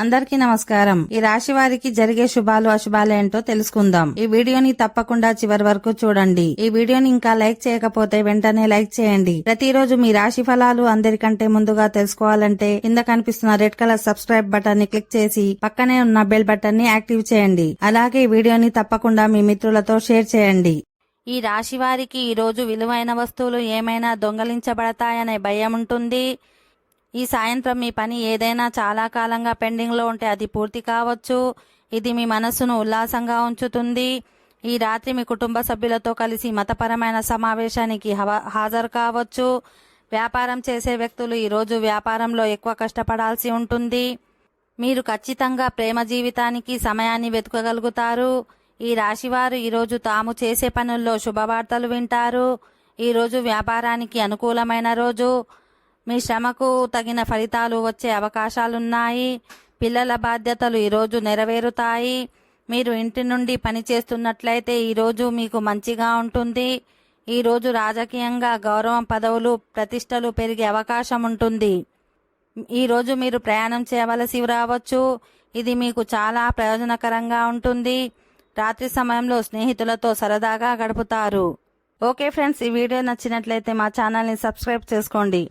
అందరికీ నమస్కారం. ఈ రాశి వారికి జరిగే శుభాలు అశుభాలు ఏంటో తెలుసుకుందాం. ఈ వీడియోని తప్పకుండా చివరి వరకు చూడండి. ఈ వీడియోని ఇంకా లైక్ చేయకపోతే వెంటనే లైక్ చేయండి. ప్రతిరోజు మీ రాశి ఫలాలు అందరికంటే ముందుగా తెలుసుకోవాలంటే కింద కనిపిస్తున్న రెడ్ కలర్ సబ్స్క్రైబ్ బటన్ ని క్లిక్ చేసి పక్కనే ఉన్న బెల్ బటన్ ని యాక్టివ్ చేయండి. అలాగే ఈ వీడియోని తప్పకుండా మీ మిత్రులతో షేర్ చేయండి. ఈ రాశి వారికి ఈ రోజు విలువైన వస్తువులు ఏమైనా దొంగలించబడతాయనే భయం ఉంటుంది. ఈ సాయంత్రం మీ పని ఏదైనా చాలా కాలంగా పెండింగ్లో ఉంటే అది పూర్తి కావచ్చు. ఇది మీ మనస్సును ఉల్లాసంగా ఉంచుతుంది. ఈ రాత్రి మీ కుటుంబ సభ్యులతో కలిసి మతపరమైన సమావేశానికి హాజరు కావచ్చు. వ్యాపారం చేసే వ్యక్తులు ఈరోజు వ్యాపారంలో ఎక్కువ కష్టపడాల్సి ఉంటుంది. మీరు ఖచ్చితంగా ప్రేమ జీవితానికి సమయాన్ని వెతుకగలుగుతారు. ఈ రాశివారు ఈరోజు తాము చేసే పనుల్లో శుభవార్తలు వింటారు. ఈరోజు వ్యాపారానికి అనుకూలమైన రోజు. మీ శ్రమకు తగిన ఫలితాలు వచ్చే అవకాశాలున్నాయి. పిల్లల బాధ్యతలు ఈరోజు నెరవేరుతాయి. మీరు ఇంటి నుండి పని చేస్తున్నట్లయితే ఈరోజు మీకు మంచిగా ఉంటుంది. ఈరోజు రాజకీయంగా గౌరవం, పదవులు, ప్రతిష్టలు పెరిగే అవకాశం ఉంటుంది. ఈరోజు మీరు ప్రయాణం చేయవలసి రావచ్చు. ఇది మీకు చాలా ప్రయోజనకరంగా ఉంటుంది. రాత్రి సమయంలో స్నేహితులతో సరదాగా గడుపుతారు. ఓకే ఫ్రెండ్స్, ఈ వీడియో నచ్చినట్లయితే మా ఛానల్ని సబ్స్క్రైబ్ చేసుకోండి.